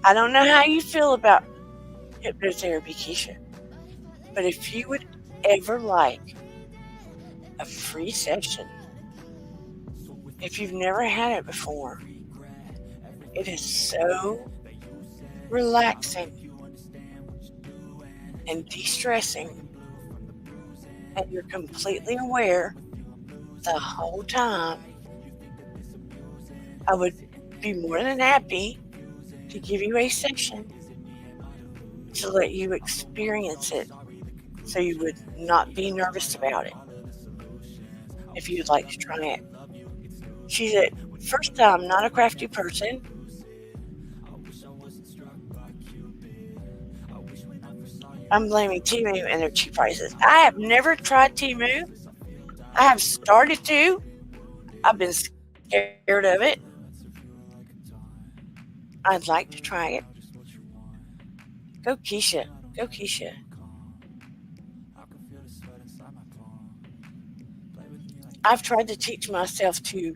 I don't know how you feel about hypnotherapy, Keisha, but if you would ever like a free session, if you've never had it before, it is so relaxing and de-stressing, and you're completely aware the whole time. I would be more than happy to give you a session to let you experience it so you would not be nervous about it if you'd like to try it. She said, first time, not a crafty person. I'm blaming Temu and their cheap prices. I have never tried Temu. I have started to. I've been scared of it. I'd like to try it. Go Keisha. Go Keisha. I've tried to teach myself to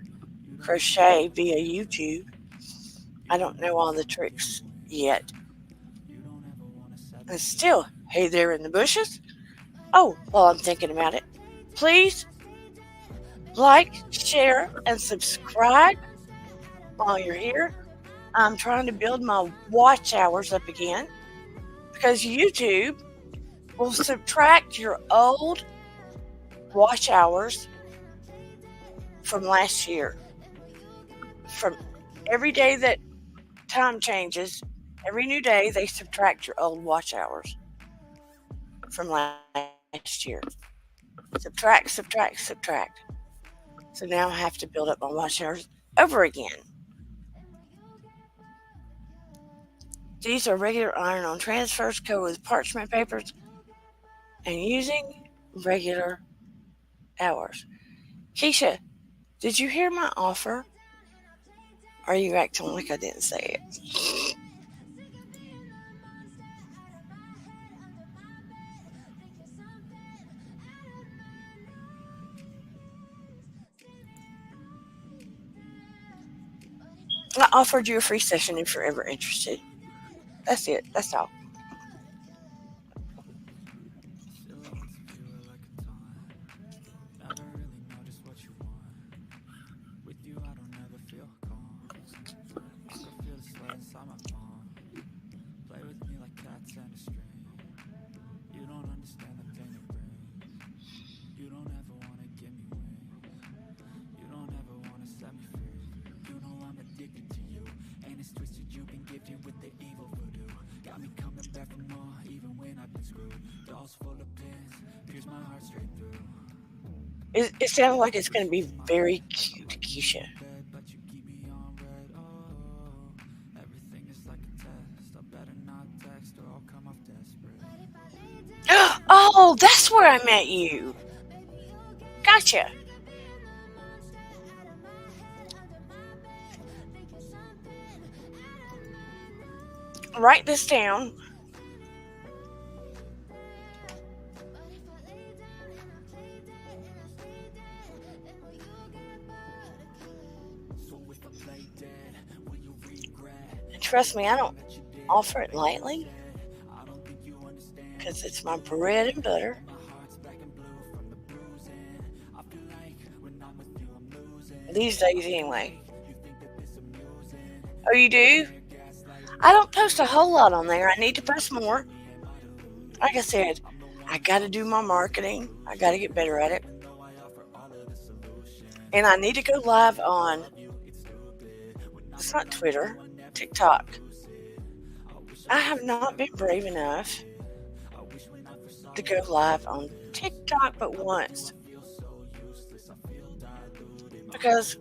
crochet via YouTube. I don't know all the tricks yet. And still, hey there in the bushes. Oh, while I'm thinking about it, please like, share, and subscribe while you're here. I'm trying to build my watch hours up again because YouTube will subtract your old watch hours from last year. From every day that time changes, every new day, they subtract your old watch hours from last year. Subtract. So now I have to build up my watch hours over again. These are regular iron-on transfers covered with parchment papers and using regular hours. Keisha, did you hear my offer? Or are you acting like I didn't say it? I offered you a free session if you're ever interested. That's it. That's all. It sounds like it's going to be very cute, Keisha. Oh, that's where I met you. Gotcha. Write this down. trust me, I don't offer it lightly because it's my bread and butter. These days, anyway. Oh, you do? I don't post a whole lot on there. I need to post more. Like I said, I got to do my marketing. I got to get better at it. And I need to go live on, it's not Twitter, TikTok. I have not been brave enough to go live on TikTok but once. Because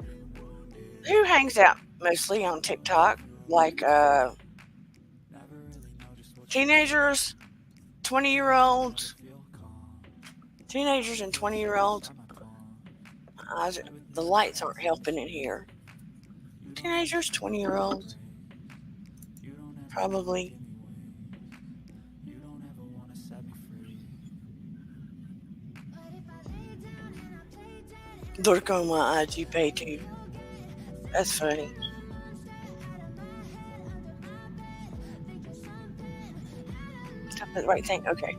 who hangs out mostly on TikTok? Like teenagers, 20-year-olds, teenagers and 20-year-olds. The lights aren't helping in here. Teenagers, 20-year-olds, probably. Look on my IG page too. That's funny. Type the right thing. Okay.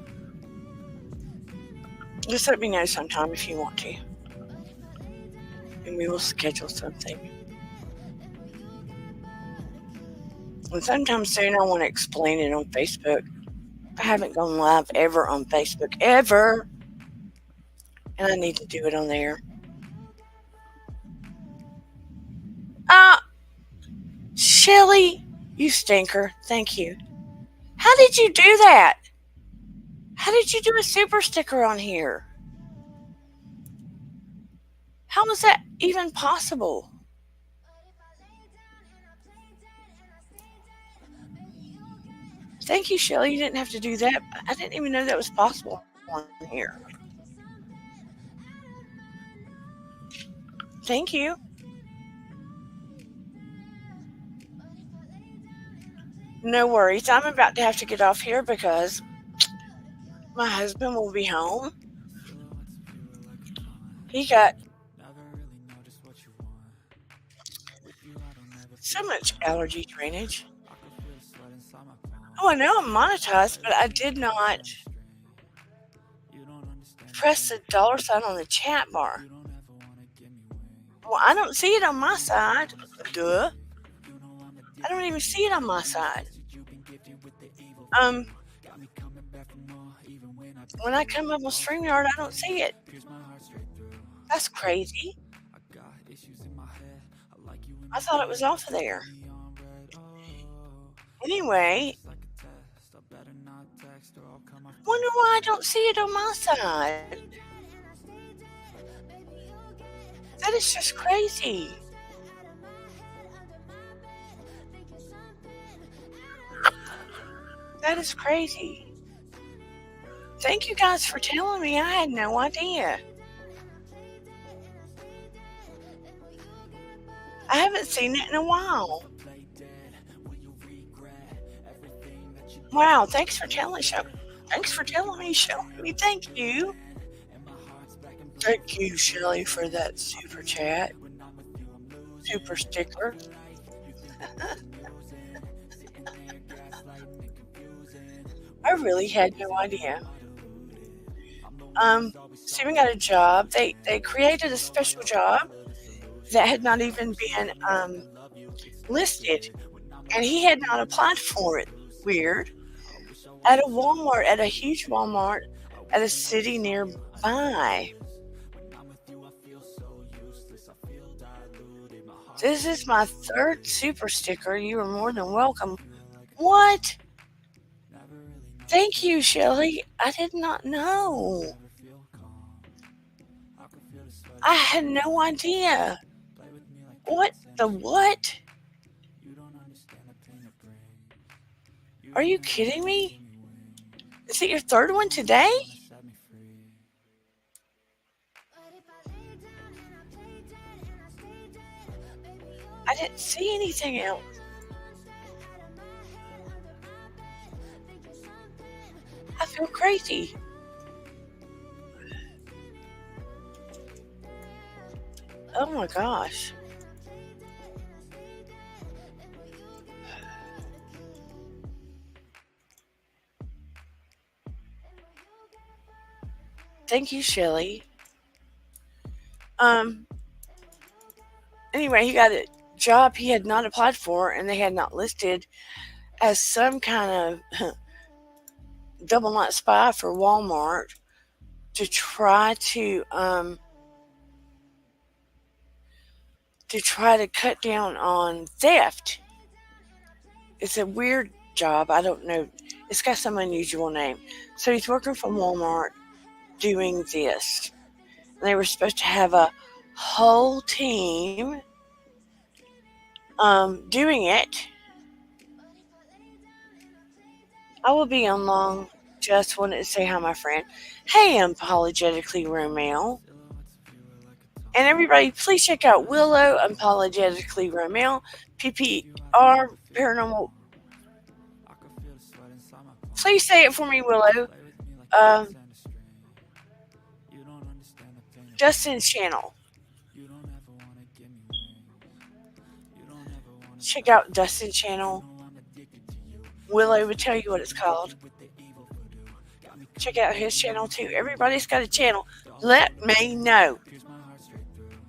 Just let me know sometime if you want to. And we will schedule something. And sometime soon I want to explain it on Facebook. I haven't gone live ever on Facebook. Ever. And I need to do it on there. Shelly, you stinker. Thank you. How did you do that? How did you do a super sticker on here? How was that even possible? Thank you, Shelly. You didn't have to do that. I didn't even know that was possible on here. Thank you. No worries. I'm about to have to get off here because my husband will be home. He got so much allergy drainage. Oh, I know I'm monetized, but I did not press the $sign on the chat bar. Well, I don't see it on my side. Duh. I don't even see it on my side. When I come up on StreamYard, I don't see it. That's crazy. I thought it was off of there. Anyway, wonder why I don't see it on my side. That is just crazy. That is crazy. Thank you guys for telling me. I had no idea. I haven't seen it in a while. Wow, thanks for telling me, Shelly. Thank you. Thank you, Shelly, for that super chat. Super sticker. I really had no idea. Steven got a job. They created a special job that had not even been listed, and he had not applied for it. Weird. At a Walmart, at a huge Walmart, at a city nearby. This is my third super sticker. You are more than welcome. What? Thank you, Shelly. I did not know. I had no idea. What the what? Are you kidding me? Is it your third one today? I didn't see anything else. I feel crazy. Oh my gosh. Thank you, Shelly. Um, anyway, he got a job he had not applied for and they had not listed as some kind of double knot spy for Walmart to try to cut down on theft. It's a weird job. I don't know. It's got some unusual name. So he's working for Walmart doing this. And they were supposed to have a whole team doing it. I will be on long. Just wanted to say hi, my friend. Hey, Unapologetically Romeo. And everybody, please check out Willow, Unapologetically Romeo, PPR, Paranormal. Please say it for me, Willow. Justin's channel. Check out Dustin's channel. Willow would tell you what it's called. Check out his channel too. Everybody's got a channel. Let me know.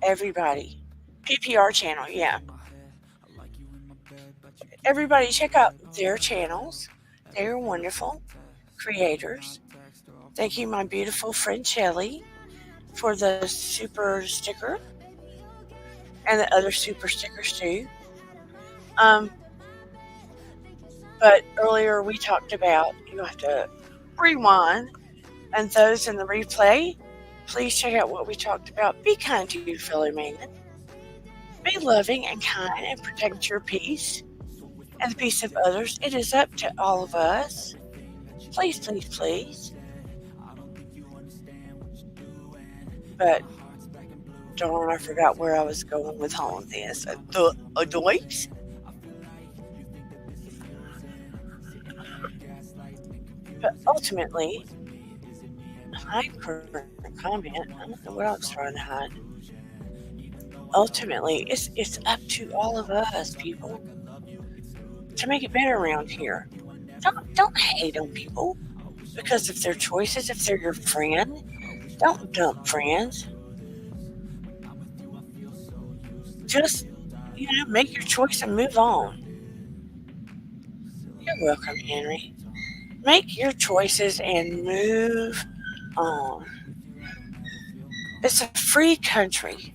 Everybody. PPR channel, yeah. Everybody check out their channels. They are wonderful creators. Thank you, my beautiful friend Shelly, for the super sticker. And the other super stickers too. But earlier we talked about, you have to rewind, and those in the replay, please check out what we talked about. Be kind to your fellow man. Be loving and kind and protect your peace and the peace of others. It is up to all of us. Please, please, please. But darn, I forgot where I was going with all of this. The adults. But ultimately, hide comment. I don't know what I was trying to hide. Ultimately, it's up to all of us, people, to make it better around here. Don't hate on people because of their choices. If they're your friend, don't dump friends. Just make your choice and move on. You're welcome, Henry. Make your choices and move on. It's a free country.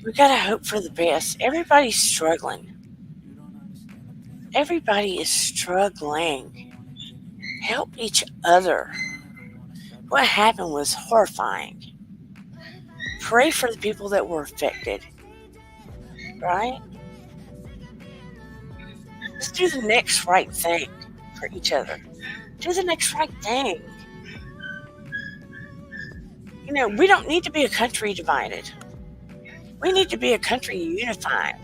We gotta hope for the best. Everybody's struggling. Everybody is struggling. Help each other. What happened was horrifying. Pray for the people that were affected. Right? Let's do the next right thing for each other. Do the next right thing. We don't need to be a country divided. We need to be a country unified,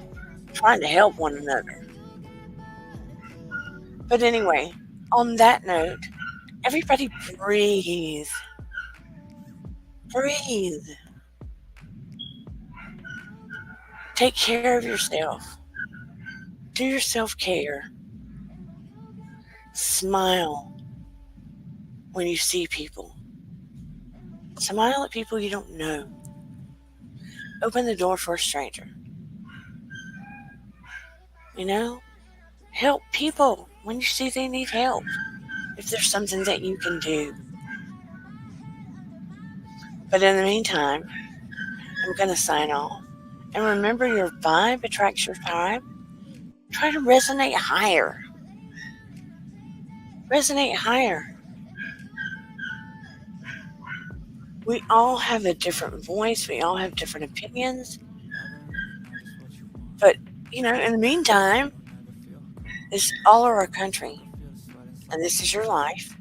trying to help one another. But anyway, on that note, everybody breathe. Breathe. Take care of yourself. Do your self-care. Smile when you see people. Smile at people you don't know. Open the door for a stranger. Help people when you see they need help. If there's something that you can do. But in the meantime, I'm going to sign off. And remember, your vibe attracts your tribe. Try to resonate higher. Resonate higher. We all have a different voice. We all have different opinions. But, in the meantime, it's all of our country. And this is your life.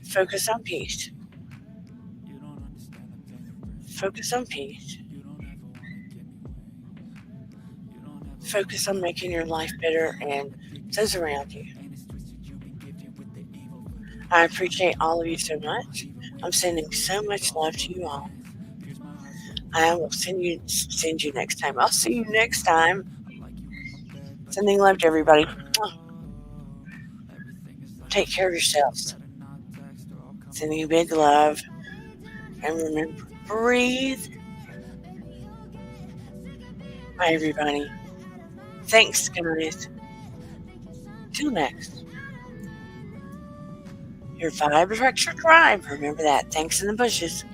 Focus on peace. Focus on peace. Focus on making your life better and those around you. I appreciate all of you so much. I'm sending so much love to you all. I will send you next time. I'll see you next time. Sending love to everybody. Take care of yourselves. Sending you big love. And remember, breathe. Bye, everybody. Thanks, guys. Till next. Your vibe directs your tribe. Remember that. Thanks in the bushes.